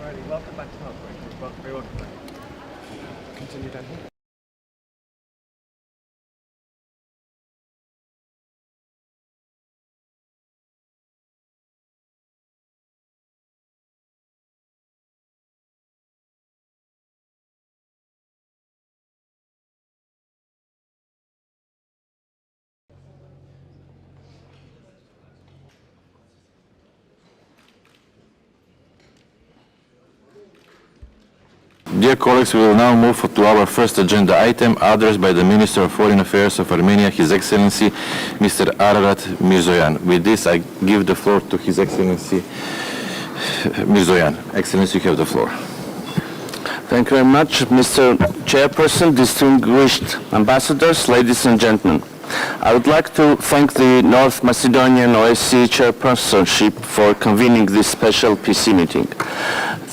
Alrighty, welcome back to the house. Very welcome back. Continue down here. Dear colleagues, we will now move to our first agenda item, addressed by the Minister of Foreign Affairs of Armenia, His Excellency Mr. Ararat Mirzoyan. With this, I give the floor to His Excellency Mirzoyan. Excellency, you have the floor. Thank you very much, Mr. Chairperson, distinguished ambassadors, ladies and gentlemen. I would like to thank the North Macedonian OSCE chairpersonship for convening this special PC meeting.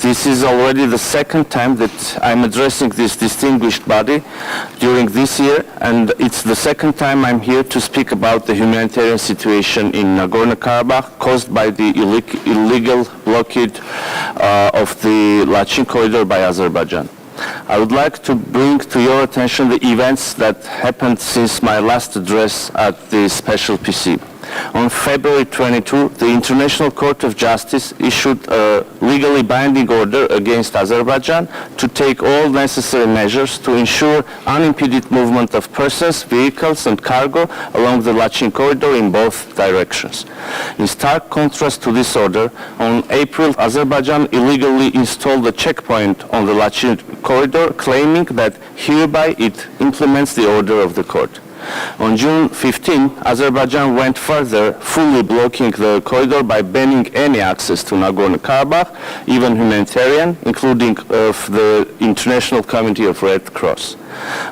This is already the second time that I'm addressing this distinguished body during this year, and it's the second time I'm here to speak about the humanitarian situation in Nagorno-Karabakh caused by the illegal blockade of the Lachin corridor by Azerbaijan. I would like to bring to your attention the events that happened since my last address at the special PC. On February 22, the International Court of Justice issued a legally binding order against Azerbaijan to take all necessary measures to ensure unimpeded movement of persons, vehicles and cargo along the Lachin corridor in both directions. In stark contrast to this order, on April, Azerbaijan illegally installed a checkpoint on the Lachin corridor, claiming that hereby it implements the order of the court. On June 15, Azerbaijan went further, fully blocking the corridor by banning any access to Nagorno-Karabakh, even humanitarian, including of the International Committee of Red Cross.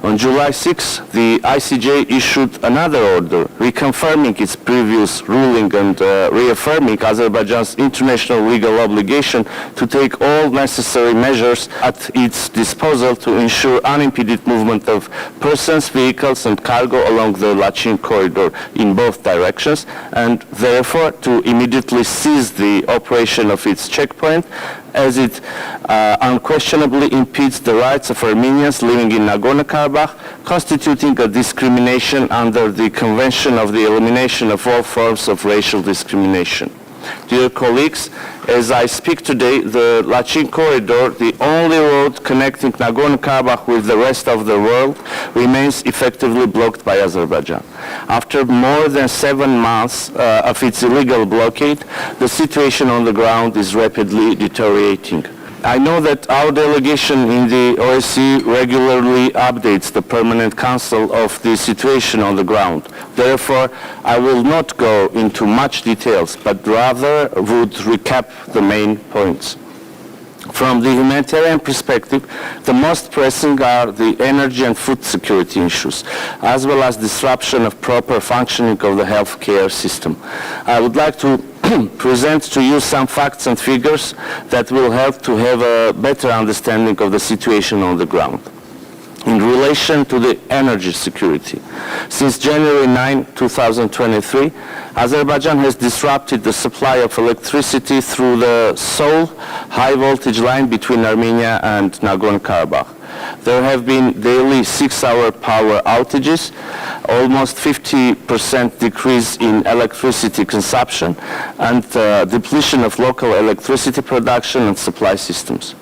On July 6, the ICJ issued another order, reconfirming its previous ruling and reaffirming Azerbaijan's international legal obligation to take all necessary measures at its disposal to ensure unimpeded movement of persons, vehicles and cargo along the Lachin corridor in both directions, and therefore to immediately cease the operation of its checkpoint, as it unquestionably impedes the rights of Armenians living in Nagorno-Karabakh, constituting a discrimination under the Convention of the Elimination of All Forms of Racial Discrimination. Dear colleagues, as I speak today, the Lachin corridor, the only road connecting Nagorno-Karabakh with the rest of the world, remains effectively blocked by Azerbaijan. After more than 7 months of its illegal blockade, the situation on the ground is rapidly deteriorating. I know that our delegation in the OSCE regularly updates the Permanent Council of the situation on the ground. Therefore, I will not go into much details, but rather would recap the main points. From the humanitarian perspective, the most pressing are the energy and food security issues, as well as disruption of proper functioning of the healthcare system. I would like to present to you some facts and figures that will help to have a better understanding of the situation on the ground. In relation to the energy security, since January 9, 2023, Azerbaijan has disrupted the supply of electricity through the sole high-voltage line between Armenia and Nagorno-Karabakh. There have been daily 6-hour power outages, almost 50% decrease in electricity consumption, and depletion of local electricity production and supply systems.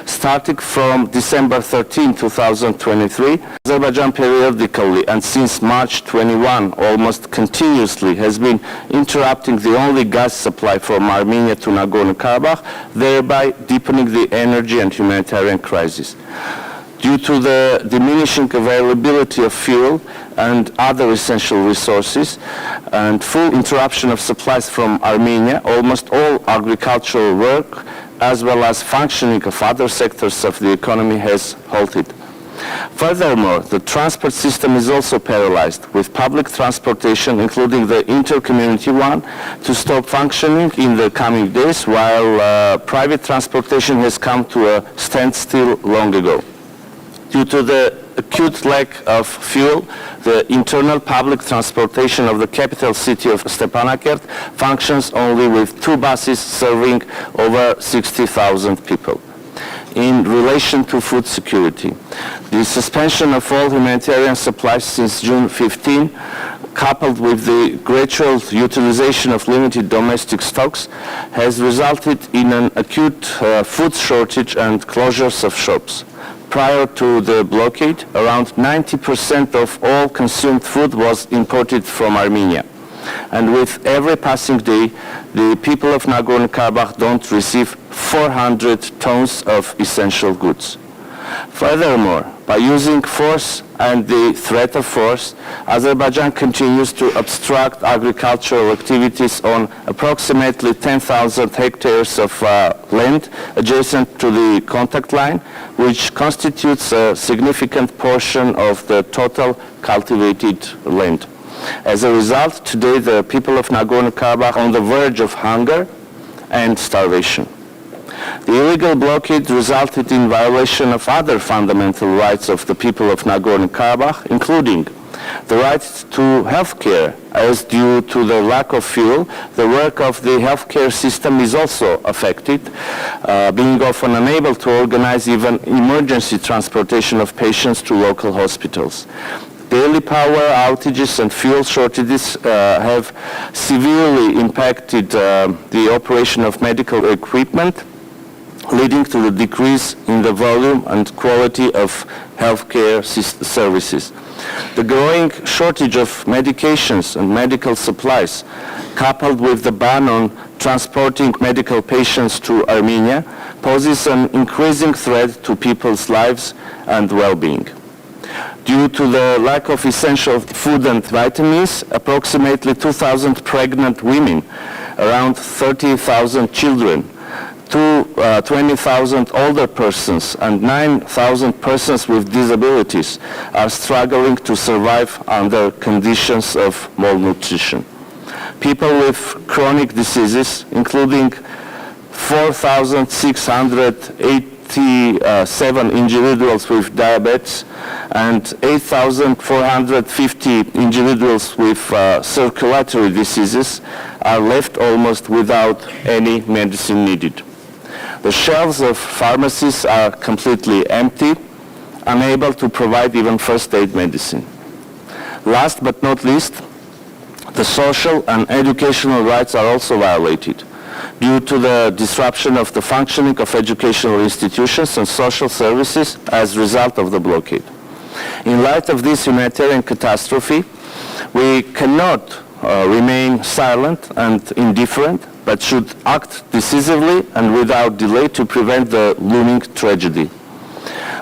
Starting from December 13, 2023, Azerbaijan periodically and since March 21 almost continuously has been interrupting the only gas supply from Armenia to Nagorno-Karabakh, thereby deepening the energy and humanitarian crisis. Due to the diminishing availability of fuel and other essential resources and full interruption of supplies from Armenia, almost all agricultural work as well as functioning of other sectors of the economy has halted. Furthermore, the transport system is also paralyzed, with public transportation, including the inter-community one, to stop functioning in the coming days, while private transportation has come to a standstill long ago. Due to the acute lack of fuel, the internal public transportation of the capital city of Stepanakert functions only with 2 buses serving over 60,000 people. in relation to food security. The suspension of all humanitarian supplies since June 15, coupled with the gradual utilization of limited domestic stocks, has resulted in an acute food shortage and closures of shops. Prior to the blockade, around 90% of all consumed food was imported from Armenia. And with every passing day, the people of Nagorno-Karabakh don't receive 400 tons of essential goods. Furthermore, by using force and the threat of force, Azerbaijan continues to obstruct agricultural activities on approximately 10,000 hectares of land adjacent to the contact line, which constitutes a significant portion of the total cultivated land. As a result, today the people of Nagorno-Karabakh are on the verge of hunger and starvation. The illegal blockade resulted in violation of other fundamental rights of the people of Nagorno-Karabakh, including the right to health care, as due to the lack of fuel, the work of the healthcare system is also affected, being often unable to organize even emergency transportation of patients to local hospitals. Daily power outages and fuel shortages have severely impacted the operation of medical equipment, leading to the decrease in the volume and quality of healthcare services. The growing shortage of medications and medical supplies, coupled with the ban on transporting medical patients to Armenia, poses an increasing threat to people's lives and well-being. Due to the lack of essential food and vitamins, approximately 2,000 pregnant women, around 30,000 children, 20,000 older persons and 9,000 persons with disabilities are struggling to survive under conditions of malnutrition. People with chronic diseases, including 4,687 individuals with diabetes and 8,450 individuals with circulatory diseases, are left almost without any medicine needed. The shelves of pharmacies are completely empty, unable to provide even first aid medicine. Last but not least, the social and educational rights are also violated due to the disruption of the functioning of educational institutions and social services as a result of the blockade. In light of this humanitarian catastrophe, we cannot remain silent and indifferent, but should act decisively and without delay to prevent the looming tragedy.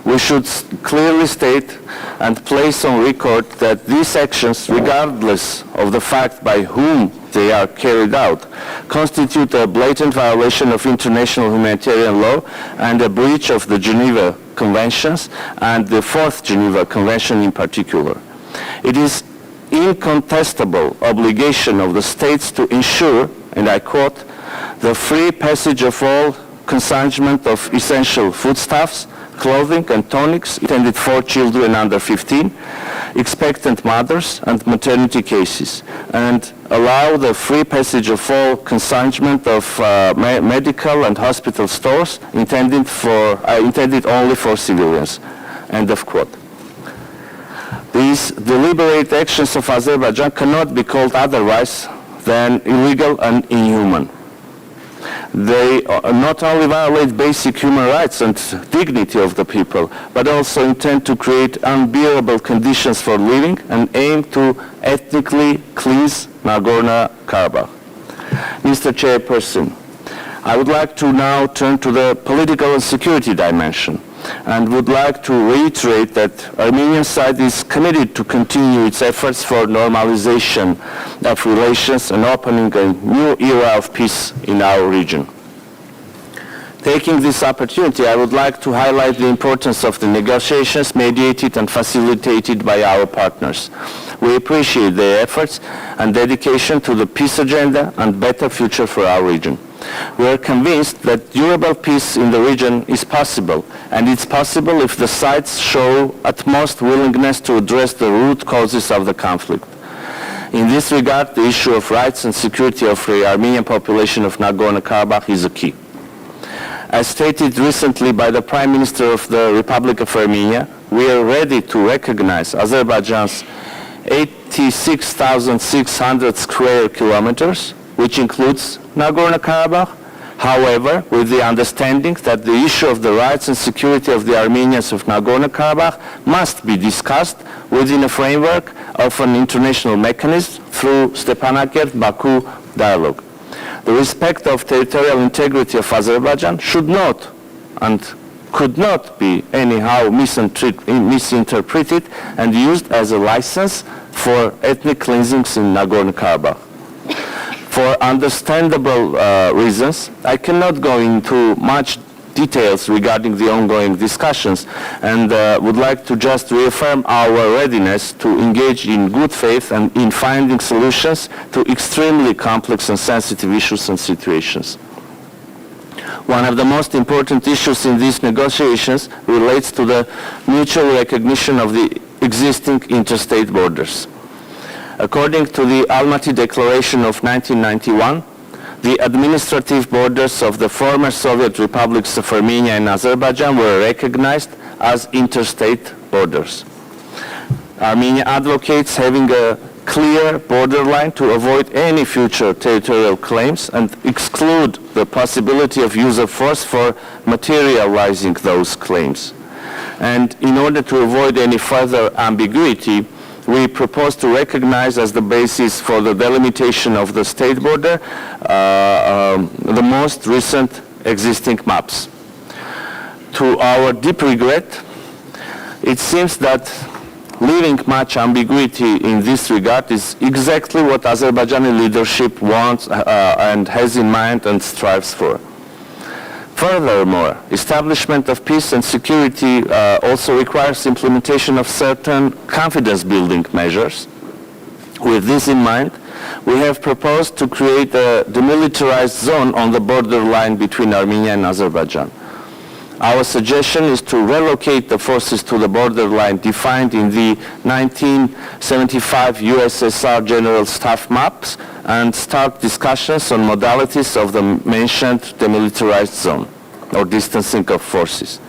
We should clearly state and place on record that these actions, regardless of the fact by whom they are carried out, constitute a blatant violation of international humanitarian law and a breach of the Geneva Conventions and the Fourth Geneva Convention in particular. It is incontestable obligation of the states to ensure, and I quote, the free passage of all consignment of essential foodstuffs, clothing and tonics intended for children under 15, expectant mothers and maternity cases, and allow the free passage of all consignment of medical and hospital stores intended only for civilians. End of quote. These deliberate actions of Azerbaijan cannot be called otherwise than illegal and inhuman. They not only violate basic human rights and dignity of the people, but also intend to create unbearable conditions for living and aim to ethnically cleanse Nagorno-Karabakh. Mr. Chairperson, I would like to now turn to the political and security dimension, and would like to reiterate that Armenian side is committed to continue its efforts for normalization of relations and opening a new era of peace in our region. Taking this opportunity, I would like to highlight the importance of the negotiations mediated and facilitated by our partners. We appreciate their efforts and dedication to the peace agenda and better future for our region. We are convinced that durable peace in the region is possible, and it's possible if the sides show utmost willingness to address the root causes of the conflict. In this regard, the issue of rights and security of the Armenian population of Nagorno-Karabakh is a key. As stated recently by the Prime Minister of the Republic of Armenia, we are ready to recognize Azerbaijan's 86,600 square kilometers, which includes Nagorno-Karabakh, however, with the understanding that the issue of the rights and security of the Armenians of Nagorno-Karabakh must be discussed within a framework of an international mechanism through Stepanakert-Baku dialogue. The respect of territorial integrity of Azerbaijan should not and could not be anyhow misinterpreted and used as a license for ethnic cleansings in Nagorno-Karabakh. For understandable reasons, I cannot go into much details regarding the ongoing discussions and would like to just reaffirm our readiness to engage in good faith and in finding solutions to extremely complex and sensitive issues and situations. One of the most important issues in these negotiations relates to the mutual recognition of the existing interstate borders. According to the Almaty Declaration of 1991, the administrative borders of the former Soviet republics of Armenia and Azerbaijan were recognized as interstate borders. Armenia advocates having a clear borderline to avoid any future territorial claims and exclude the possibility of use of force for materializing those claims. And in order to avoid any further ambiguity, we propose to recognize as the basis for the delimitation of the state border the most recent existing maps. To our deep regret, it seems that leaving much ambiguity in this regard is exactly what Azerbaijani leadership wants and has in mind and strives for. Furthermore, establishment of peace and security also requires implementation of certain confidence-building measures. With this in mind, we have proposed to create a demilitarized zone on the borderline between Armenia and Azerbaijan. Our suggestion is to relocate the forces to the borderline defined in the 1975 USSR General Staff maps and start discussions on modalities of the mentioned demilitarized zone or distancing of forces.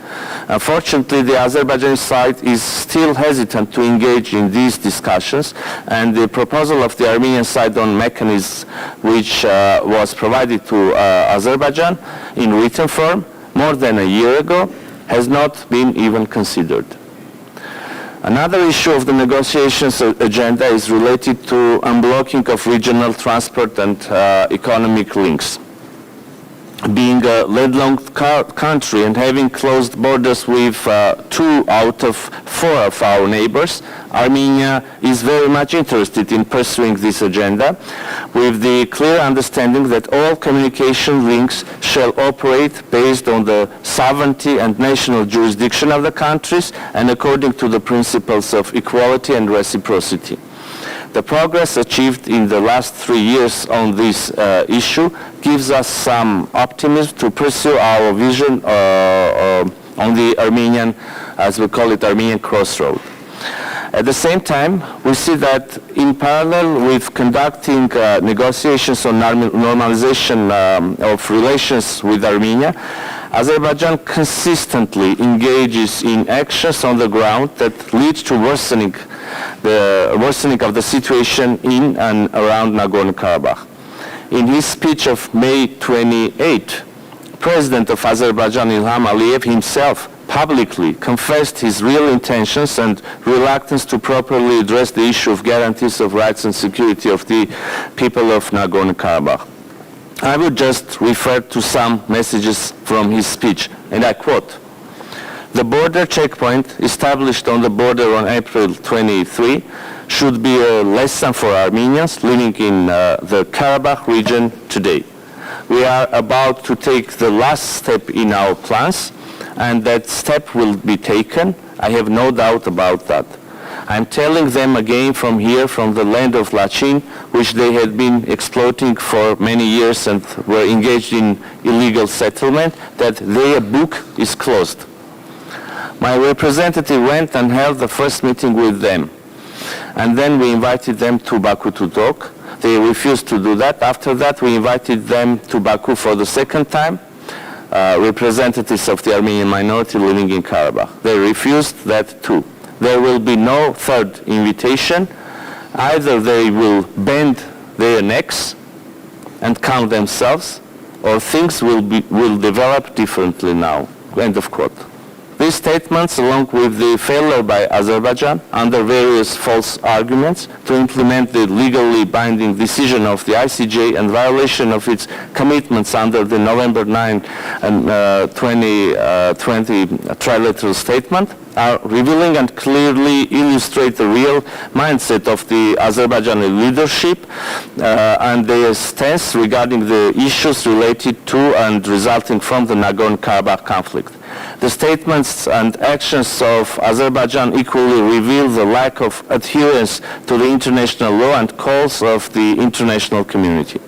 Unfortunately, the Azerbaijani side is still hesitant to engage in these discussions, and the proposal of the Armenian side on mechanisms which was provided to Azerbaijan in written form more than a year ago has not been even considered. Another issue of the negotiations agenda is related to unblocking of regional transport and economic links. Being a landlocked country and having closed borders with 2 out of 4 of our neighbors, Armenia is very much interested in pursuing this agenda with the clear understanding that all communication links shall operate based on the sovereignty and national jurisdiction of the countries and according to the principles of equality and reciprocity. The progress achieved in the last 3 years on this issue gives us some optimism to pursue our vision on the Armenian, as we call it, Armenian crossroad. At the same time, we see that in parallel with conducting negotiations on normalization of relations with Armenia, Azerbaijan consistently engages in actions on the ground that lead to worsening of the situation in and around Nagorno-Karabakh. In his speech of May 28, President of Azerbaijan Ilham Aliyev himself publicly confessed his real intentions and reluctance to properly address the issue of guarantees of rights and security of the people of Nagorno-Karabakh. I would just refer to some messages from his speech, and I quote, "The border checkpoint established on the border on April 23 should be a lesson for Armenians living in the Karabakh region today. We are about to take the last step in our plans, and that step will be taken. I have no doubt about that. I'm telling them again from here, from the land of Lachin, which they had been exploiting for many years and were engaged in illegal settlement, that their book is closed. My representative went and held the first meeting with them. And then we invited them to Baku to talk. They refused to do that. After that, we invited them to Baku for the second time. representatives of the Armenian minority living in Karabakh. They refused that too. There will be no third invitation. Either they will bend their necks and count themselves, or things will develop differently now. End of quote. These statements, along with the failure by Azerbaijan under various false arguments to implement the legally binding decision of the ICJ and violation of its commitments under the November 9 and 2020 trilateral statement, are revealing and clearly illustrate the real mindset of the Azerbaijani leadership and their stance regarding the issues related to and resulting from the Nagorno-Karabakh conflict. The statements and actions of Azerbaijan equally reveal the lack of adherence to the international law and calls of the international community.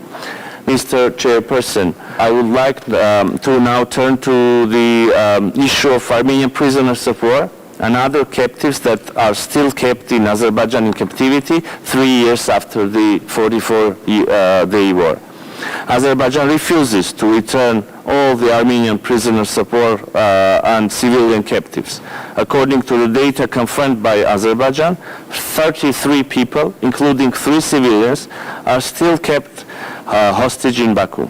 Mr. Chairperson, I would like to now turn to the issue of Armenian prisoners of war and other captives that are still kept in Azerbaijan in captivity 3 years after the 44-day war. Azerbaijan refuses to return all the Armenian prisoners of war and civilian captives. According to the data confirmed by Azerbaijan, 33 people, including 3 civilians, are still kept hostage in Baku.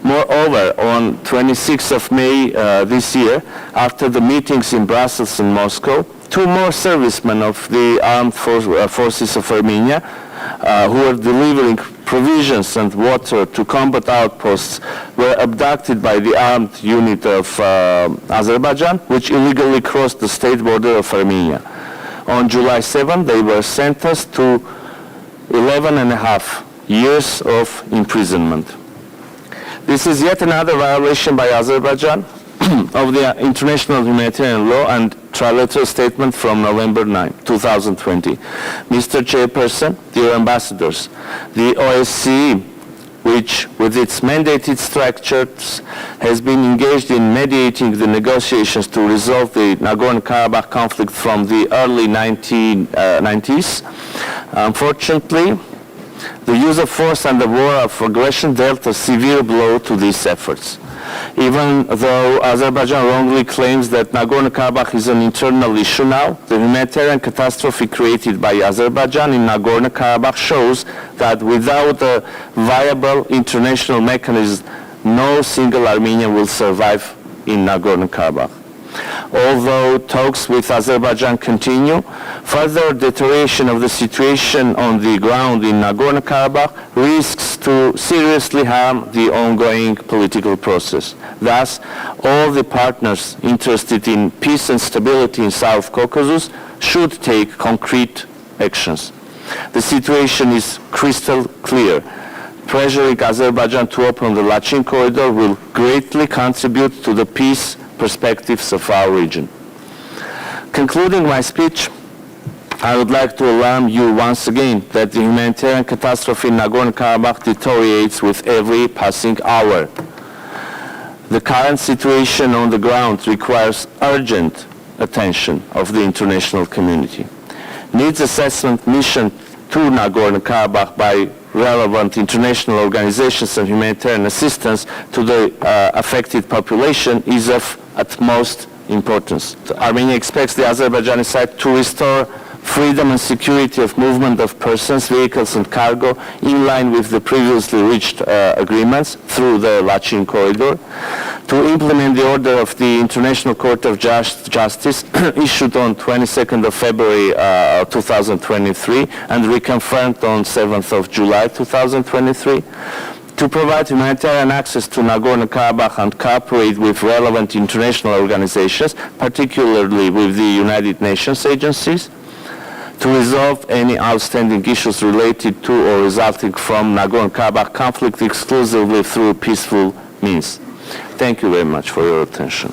Moreover, on 26th of May this year, after the meetings in Brussels and Moscow, 2 more servicemen of the armed forces of Armenia who were delivering provisions and water to combat outposts were abducted by the armed unit of Azerbaijan, which illegally crossed the state border of Armenia. On July 7, they were sentenced to 11.5 years of imprisonment. This is yet another violation by Azerbaijan of the international humanitarian law and trilateral statement from November 9, 2020. Mr. Chairperson, dear ambassadors, the OSCE, which with its mandated structures has been engaged in mediating the negotiations to resolve the Nagorno-Karabakh conflict from the early 1990s, unfortunately, the use of force and the war of aggression dealt a severe blow to these efforts. Even though Azerbaijan wrongly claims that Nagorno-Karabakh is an internal issue now, the humanitarian catastrophe created by Azerbaijan in Nagorno-Karabakh shows that without a viable international mechanism, no single Armenian will survive in Nagorno-Karabakh. Although talks with Azerbaijan continue, further deterioration of the situation on the ground in Nagorno-Karabakh risks to seriously harm the ongoing political process. Thus, all the partners interested in peace and stability in South Caucasus should take concrete actions. The situation is crystal clear. Pressuring Azerbaijan to open the Lachin corridor will greatly contribute to the peace perspectives of our region. Concluding my speech, I would like to alarm you once again that the humanitarian catastrophe in Nagorno-Karabakh deteriorates with every passing hour. The current situation on the ground requires urgent attention of the international community. Needs assessment mission to Nagorno-Karabakh by relevant international organizations and humanitarian assistance to the affected population is of utmost importance. Armenia expects the Azerbaijani side to restore freedom and security of movement of persons, vehicles and cargo in line with the previously reached agreements through the Lachin corridor, to implement the order of the International Court of Justice issued on 22nd of February 2023 and reconfirmed on 7th of July 2023, to provide humanitarian access to Nagorno-Karabakh and cooperate with relevant international organizations, particularly with the United Nations agencies, to resolve any outstanding issues related to or resulting from Nagorno-Karabakh conflict exclusively through peaceful means. Thank you very much for your attention.